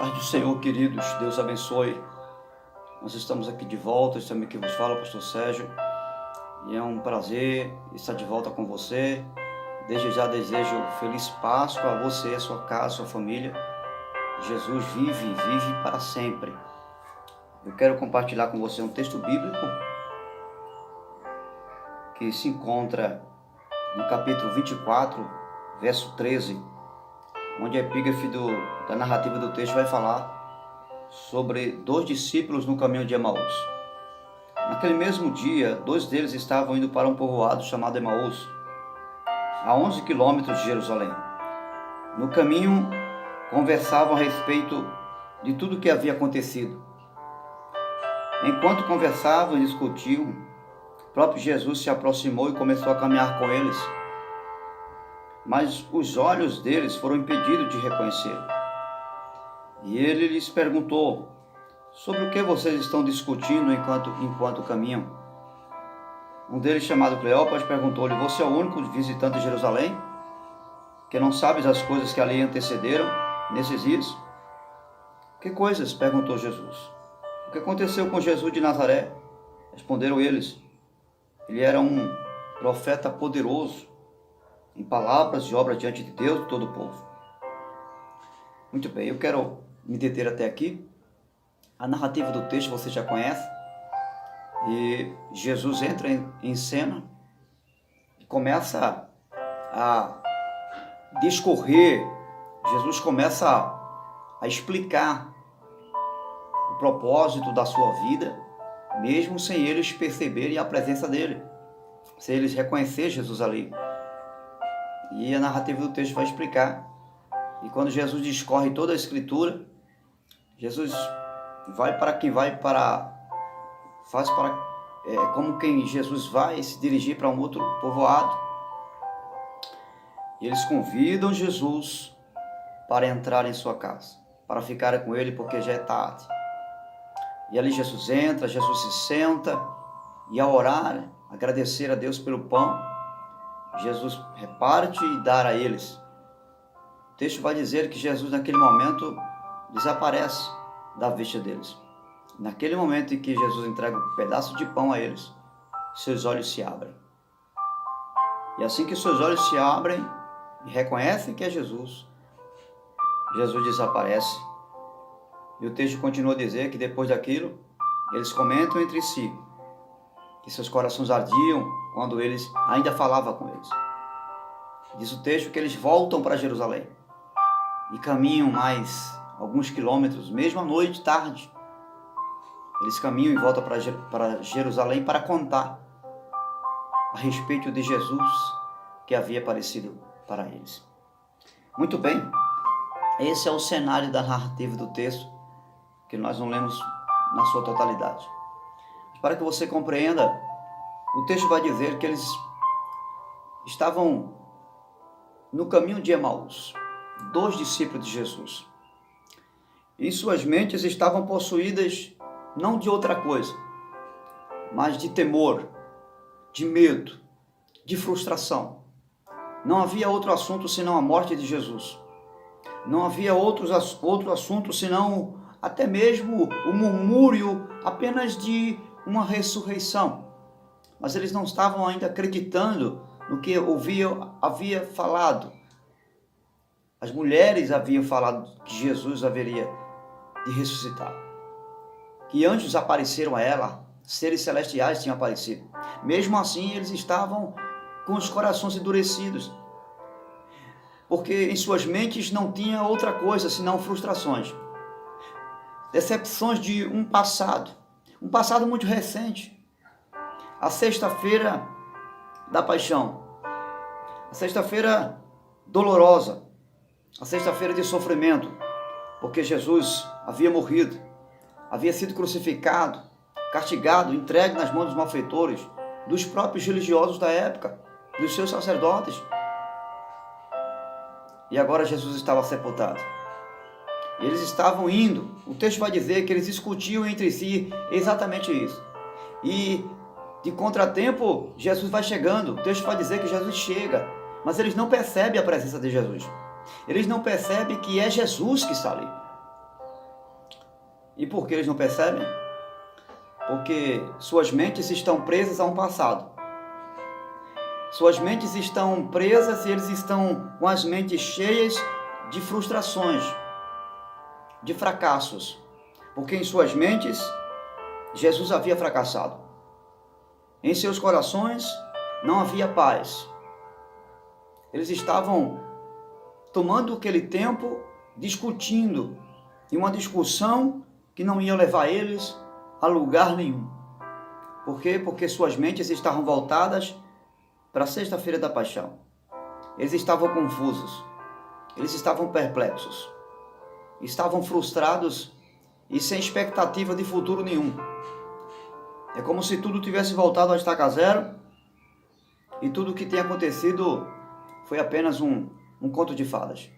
Paz do Senhor, queridos, Deus abençoe. Nós estamos aqui de volta, estamos aqui vos fala, pastor Sérgio, e é um prazer estar de volta com você. Desde já desejo feliz Páscoa a você, a sua casa, a sua família. Jesus vive para sempre. Eu quero compartilhar com você um texto bíblico que se encontra no capítulo 24, verso 13, onde a epígrafe da narrativa do texto vai falar sobre 2 discípulos no caminho de Emaús. Naquele mesmo dia, 2 deles estavam indo para um povoado chamado Emaús, a 11 quilômetros de Jerusalém. No caminho, conversavam a respeito de tudo o que havia acontecido. Enquanto conversavam e discutiam, o próprio Jesus se aproximou e começou a caminhar com eles. Mas os olhos deles foram impedidos de reconhecê-lo. E ele lhes perguntou: sobre o que vocês estão discutindo enquanto caminham? Um deles, chamado Cleópas, perguntou-lhe: você é o único visitante de Jerusalém que não sabe as coisas que ali antecederam nesses dias? Que coisas? Perguntou Jesus. O que aconteceu com Jesus de Nazaré? Responderam eles. Ele era um profeta poderoso em palavras e obras diante de Deus e todo o povo. Muito bem, eu quero me deter até aqui. A narrativa do texto você já conhece. E Jesus entra em cena e começa a discorrer. Jesus começa a explicar o propósito da sua vida, mesmo sem eles perceberem a presença dele, sem eles reconhecerem Jesus ali. E a narrativa do texto vai explicar. E quando Jesus discorre toda a Escritura, Jesus como quem Jesus vai se dirigir para um outro povoado. E eles convidam Jesus para entrar em sua casa, para ficar com ele, porque já é tarde. E ali Jesus entra, Jesus se senta, e ao orar, agradecer a Deus pelo pão, Jesus reparte e dá a eles. O texto vai dizer que Jesus naquele momento desaparece da vista deles. Naquele momento em que Jesus entrega um pedaço de pão a eles, seus olhos se abrem. E assim que seus olhos se abrem e reconhecem que é Jesus, Jesus desaparece. E o texto continua a dizer que depois daquilo, eles comentam entre si que seus corações ardiam quando eles ainda falavam com eles. Diz o texto que eles voltam para Jerusalém e caminham mais alguns quilômetros, mesmo à noite, tarde. Eles caminham e voltam para Jerusalém para contar a respeito de Jesus que havia aparecido para eles. Muito bem, esse é o cenário da narrativa do texto, que nós não lemos na sua totalidade. Para que você compreenda, o texto vai dizer que eles estavam no caminho de Emaús, 2 discípulos de Jesus. E suas mentes estavam possuídas não de outra coisa, mas de temor, de medo, de frustração. Não havia outro assunto senão a morte de Jesus. Não havia outro assunto senão até mesmo o murmúrio apenas de uma ressurreição. Mas eles não estavam ainda acreditando no que havia falado. As mulheres haviam falado que Jesus haveria de ressuscitar, que anjos apareceram a ela, seres celestiais tinham aparecido. Mesmo assim, eles estavam com os corações endurecidos, porque em suas mentes não tinha outra coisa senão frustrações, decepções de um passado muito recente, a sexta-feira da paixão, a sexta-feira dolorosa, a sexta-feira de sofrimento, porque Jesus havia morrido, havia sido crucificado, castigado, entregue nas mãos dos malfeitores, dos próprios religiosos da época, dos seus sacerdotes. E agora Jesus estava sepultado. E eles estavam indo. O texto vai dizer que eles discutiam entre si exatamente isso. E de contratempo, Jesus vai chegando. O texto vai dizer que Jesus chega, mas eles não percebem a presença de Jesus. Eles não percebem que é Jesus que está ali. E por que eles não percebem? Porque suas mentes estão presas a um passado. Suas mentes estão presas e eles estão com as mentes cheias de frustrações, de fracassos. Porque em suas mentes, Jesus havia fracassado. Em seus corações não havia paz. Eles estavam tomando aquele tempo discutindo, e uma discussão que não ia levar eles a lugar nenhum. Por quê? Porque suas mentes estavam voltadas para a sexta-feira da paixão. Eles estavam confusos, eles estavam perplexos, estavam frustrados e sem expectativa de futuro nenhum. É como se tudo tivesse voltado a estaca zero e tudo o que tem acontecido foi apenas um conto de fadas.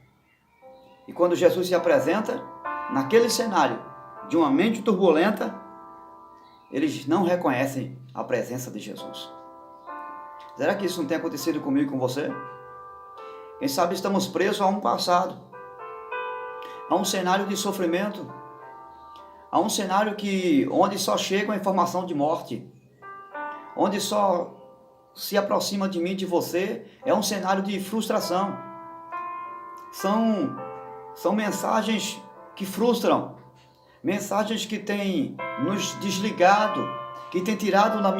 E quando Jesus se apresenta, naquele cenário de uma mente turbulenta, eles não reconhecem a presença de Jesus. Será que isso não tem acontecido comigo e com você? Quem sabe estamos presos a um passado, a um cenário de sofrimento, a um cenário onde só chega a informação de morte, onde só se aproxima de mim e de você, é um cenário de frustração. São mensagens que frustram, mensagens que têm nos desligado, que têm tirado da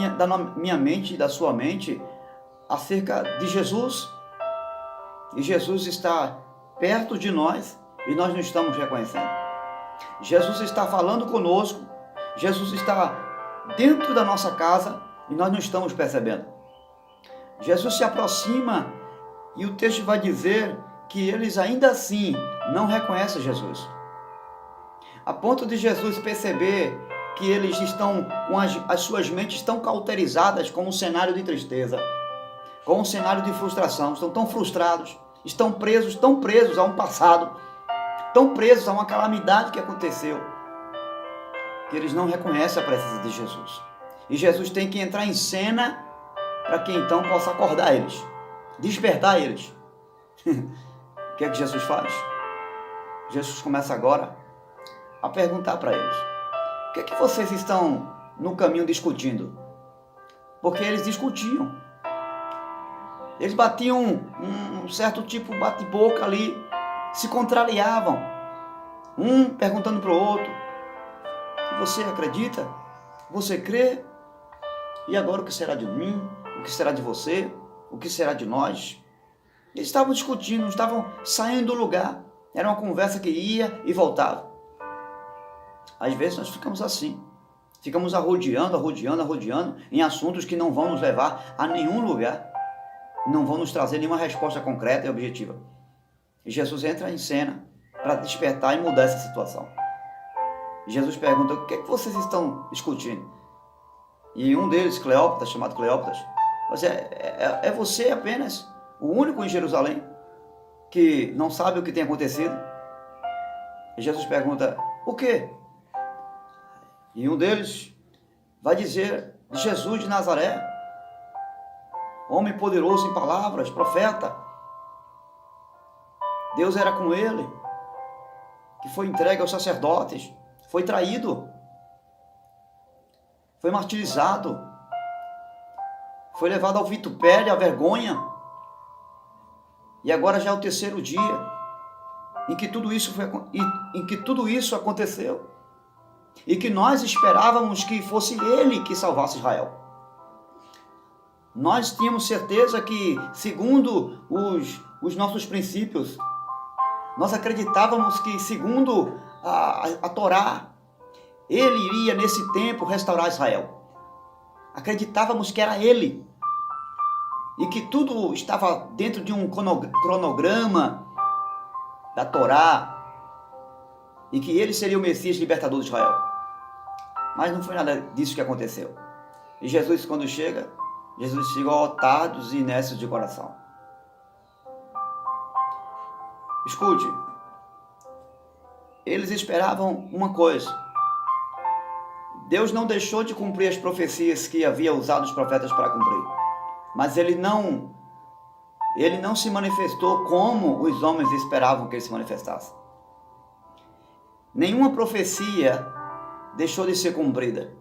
minha mente e da sua mente acerca de Jesus. E Jesus está perto de nós e nós não estamos reconhecendo. Jesus está falando conosco, Jesus está dentro da nossa casa e nós não estamos percebendo. Jesus se aproxima e o texto vai dizer que eles ainda assim não reconhecem Jesus. A ponto de Jesus perceber que eles estão com as suas mentes tão cauterizadas com um cenário de tristeza, com um cenário de frustração, estão tão frustrados, estão tão presos a um passado, tão presos a uma calamidade que aconteceu, que eles não reconhecem a presença de Jesus. E Jesus tem que entrar em cena para que então possa acordar eles, despertar eles. O que é que Jesus faz? Jesus começa agora a perguntar para eles: o que é que vocês estão no caminho discutindo? Porque eles discutiam. Eles batiam um certo tipo bate-boca ali, se contrariavam, um perguntando para o outro: você acredita? Você crê? E agora o que será de mim? O que será de você? O que será de nós? Eles estavam discutindo, estavam saindo do lugar. Era uma conversa que ia e voltava. Às vezes nós ficamos assim. Ficamos arrodeando em assuntos que não vão nos levar a nenhum lugar. Não vão nos trazer nenhuma resposta concreta e objetiva. E Jesus entra em cena para despertar e mudar essa situação. E Jesus pergunta: o que é que vocês estão discutindo? E um deles, Cleópatas, chamado Cleópatas, mas é você apenas o único em Jerusalém que não sabe o que tem acontecido? E Jesus pergunta: o quê? E um deles vai dizer de Jesus de Nazaré, homem poderoso em palavras, profeta. Deus era com ele, que foi entregue aos sacerdotes, foi traído, foi martirizado, foi levado ao vitupério, à vergonha. E agora já é o terceiro dia em que tudo isso aconteceu. E que nós esperávamos que fosse ele que salvasse Israel. Nós tínhamos certeza que, segundo os nossos princípios, nós acreditávamos que, segundo a Torá, ele iria nesse tempo restaurar Israel. Acreditávamos que era ele. E que tudo estava dentro de um cronograma da Torá. E que ele seria o Messias libertador de Israel. Mas não foi nada disso que aconteceu. E Jesus, quando chega, Jesus chegou otados e inertes de coração. Escute, eles esperavam uma coisa. Deus não deixou de cumprir as profecias que havia usado os profetas para cumprir. Mas ele não se manifestou como os homens esperavam que ele se manifestasse. Nenhuma profecia deixou de ser cumprida.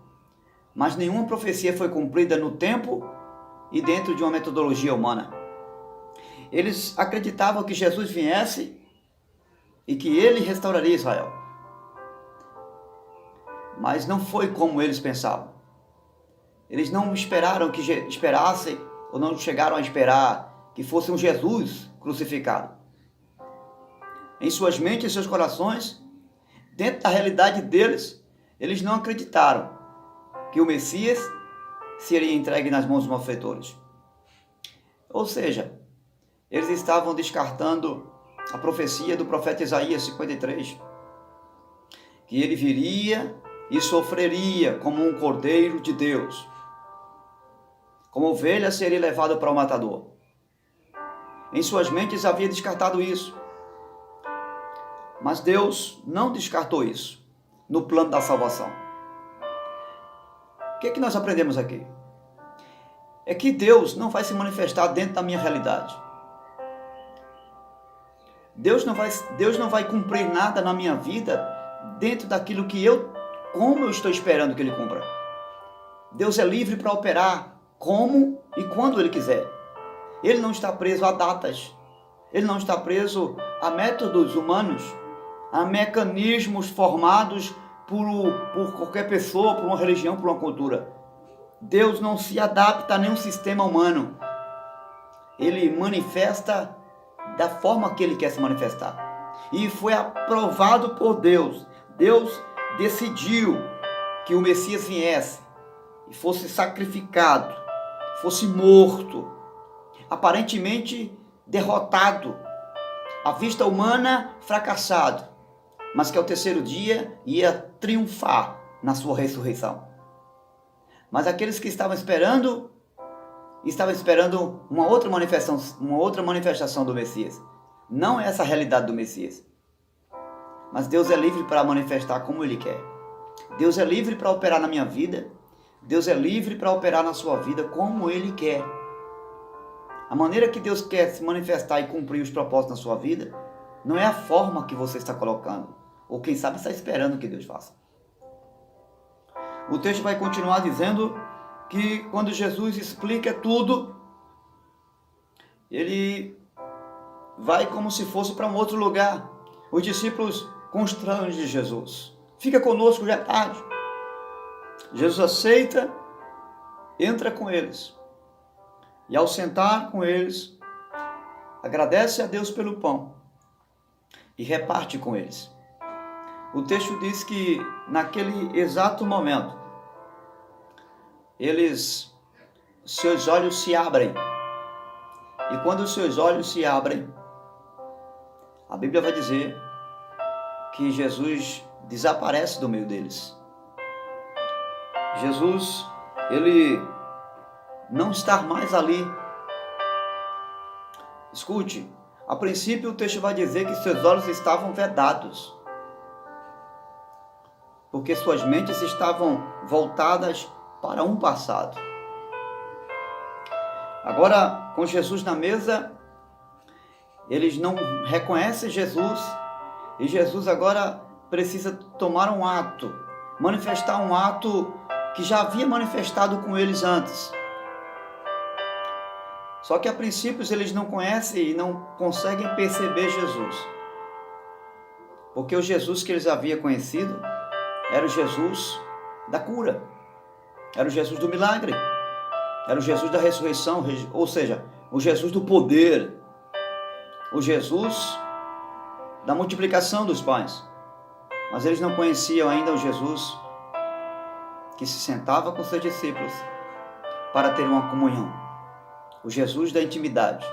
Mas nenhuma profecia foi cumprida no tempo e dentro de uma metodologia humana. Eles acreditavam que Jesus viesse e que ele restauraria Israel. Mas não foi como eles pensavam. Eles não esperassem, ou não chegaram a esperar que fosse um Jesus crucificado. Em suas mentes e seus corações, dentro da realidade deles, eles não acreditaram que o Messias seria entregue nas mãos dos malfeitores. Ou seja, eles estavam descartando a profecia do profeta Isaías 53, que ele viria e sofreria como um cordeiro de Deus, como ovelha seria levado para o matador. Em suas mentes havia descartado isso. Mas Deus não descartou isso no plano da salvação. O que é que nós aprendemos aqui? É que Deus não vai se manifestar dentro da minha realidade. Deus não vai cumprir nada na minha vida dentro daquilo como eu estou esperando que Ele cumpra. Deus é livre para operar como e quando Ele quiser. Ele não está preso a datas. Ele não está preso a métodos humanos, a mecanismos formados por qualquer pessoa, por uma religião, por uma cultura. Deus não se adapta a nenhum sistema humano. Ele manifesta da forma que Ele quer se manifestar. E foi aprovado por Deus. Deus decidiu que o Messias viesse e fosse sacrificado, fosse morto, aparentemente derrotado, à vista humana fracassado, mas que ao terceiro dia ia triunfar na sua ressurreição. Mas aqueles que estavam esperando uma outra manifestação do Messias. Não é essa a realidade do Messias. Mas Deus é livre para manifestar como Ele quer. Deus é livre para operar na minha vida. Deus é livre para operar na sua vida como Ele quer. A maneira que Deus quer se manifestar e cumprir os propósitos na sua vida não é a forma que você está colocando, ou quem sabe está esperando que Deus faça. O texto vai continuar dizendo que quando Jesus explica tudo, Ele vai como se fosse para um outro lugar. Os discípulos constrangem Jesus. Fica conosco, já é tarde. Jesus aceita, entra com eles. E ao sentar com eles, agradece a Deus pelo pão e reparte com eles. O texto diz que naquele exato momento, seus olhos se abrem. E quando os seus olhos se abrem, a Bíblia vai dizer que Jesus desaparece do meio deles. Jesus, Ele não está mais ali. Escute, a princípio o texto vai dizer que seus olhos estavam vedados, porque suas mentes estavam voltadas para um passado. Agora, com Jesus na mesa, eles não reconhecem Jesus, e Jesus agora precisa tomar um ato, manifestar um ato que já havia manifestado com eles antes. Só que a princípio eles não conhecem e não conseguem perceber Jesus. Porque o Jesus que eles haviam conhecido era o Jesus da cura, era o Jesus do milagre, era o Jesus da ressurreição, ou seja, o Jesus do poder, o Jesus da multiplicação dos pães. Mas eles não conheciam ainda o Jesus que se sentava com seus discípulos para ter uma comunhão, o Jesus da intimidade.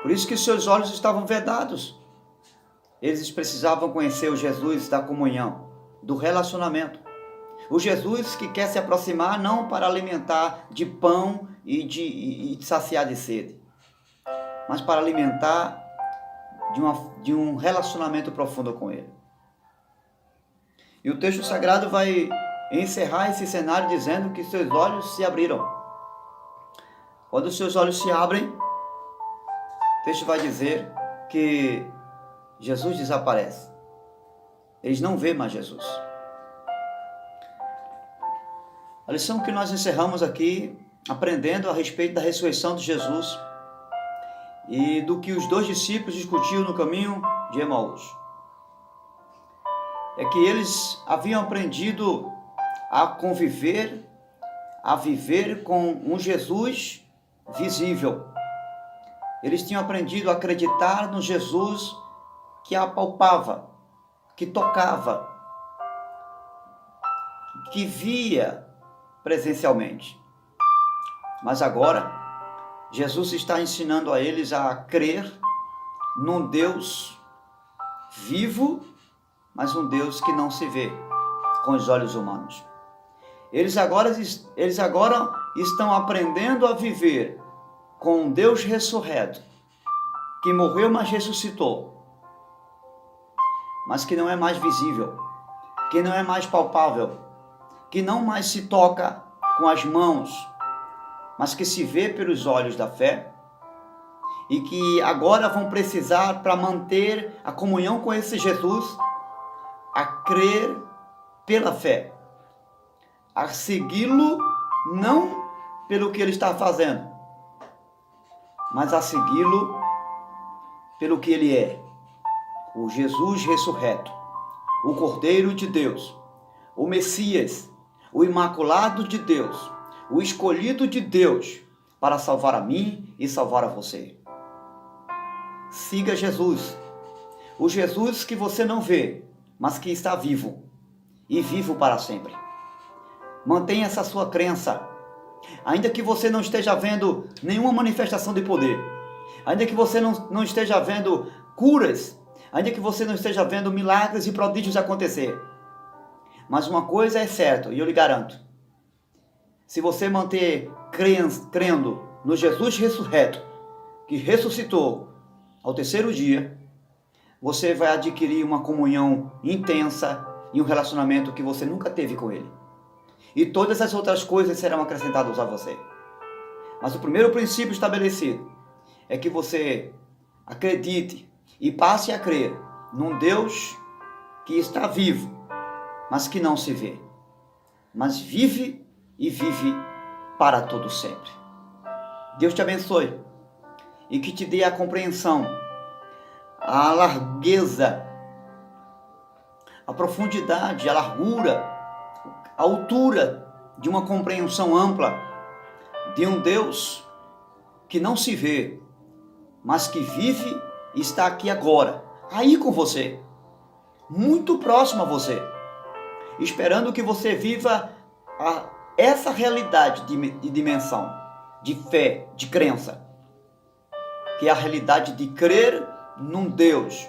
Por isso que seus olhos estavam vedados. Eles precisavam conhecer o Jesus da comunhão, do relacionamento. O Jesus que quer se aproximar não para alimentar de pão e saciar de sede, mas para alimentar de um relacionamento profundo com Ele. E o texto sagrado vai encerrar esse cenário dizendo que seus olhos se abriram. Quando os seus olhos se abrem, o texto vai dizer que Jesus desaparece. Eles não veem mais Jesus. A lição que nós encerramos aqui, aprendendo a respeito da ressurreição de Jesus e do que os dois discípulos discutiam no caminho de Emaús, é que eles haviam aprendido a conviver, a viver com um Jesus visível. Eles tinham aprendido a acreditar no Jesus que apalpava, que tocava, que via presencialmente. Mas agora, Jesus está ensinando a eles a crer num Deus vivo, mas um Deus que não se vê com os olhos humanos. Eles agora estão aprendendo a viver com um Deus ressurreto, que morreu, mas ressuscitou, mas que não é mais visível, que não é mais palpável, que não mais se toca com as mãos, mas que se vê pelos olhos da fé, e que agora vão precisar, para manter a comunhão com esse Jesus, a crer pela fé, a segui-lo não pelo que ele está fazendo, mas a segui-lo pelo que ele é, o Jesus ressurreto, o Cordeiro de Deus, o Messias, o Imaculado de Deus, o escolhido de Deus para salvar a mim e salvar a você. Siga Jesus, o Jesus que você não vê, mas que está vivo e vivo para sempre. Mantenha essa sua crença, ainda que você não esteja vendo nenhuma manifestação de poder, ainda que você não esteja vendo curas, ainda que você não esteja vendo milagres e prodígios acontecer. Mas uma coisa é certa, e eu lhe garanto: se você manter crendo no Jesus ressurreto, que ressuscitou ao terceiro dia, você vai adquirir uma comunhão intensa e um relacionamento que você nunca teve com Ele. E todas as outras coisas serão acrescentadas a você. Mas o primeiro princípio estabelecido é que você acredite e passe a crer num Deus que está vivo, mas que não se vê, mas vive e vive para todo sempre. Deus te abençoe e que te dê a compreensão, a largueza, a profundidade, a largura, a altura de uma compreensão ampla de um Deus que não se vê, mas que vive e está aqui agora, aí com você, muito próximo a você, esperando que você viva essa realidade de dimensão, de fé, de crença, que é a realidade de crer num Deus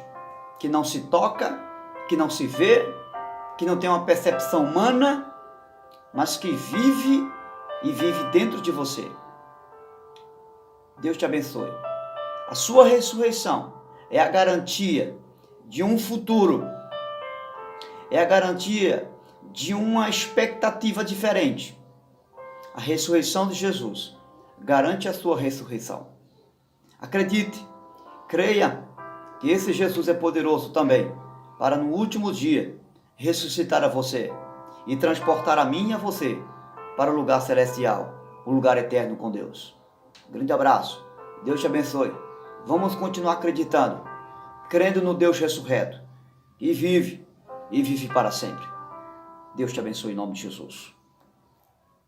que não se toca, que não se vê, que não tem uma percepção humana, mas que vive e vive dentro de você. Deus te abençoe. A sua ressurreição é a garantia de um futuro, é a garantia de uma expectativa diferente. A ressurreição de Jesus garante a sua ressurreição. Acredite, creia que esse Jesus é poderoso também para no último dia ressuscitar a você e transportar a mim e a você para o lugar celestial, o lugar eterno com Deus. Um grande abraço, Deus te abençoe. Vamos continuar acreditando, crendo no Deus ressurreto, que vive e vive para sempre. Deus te abençoe em nome de Jesus.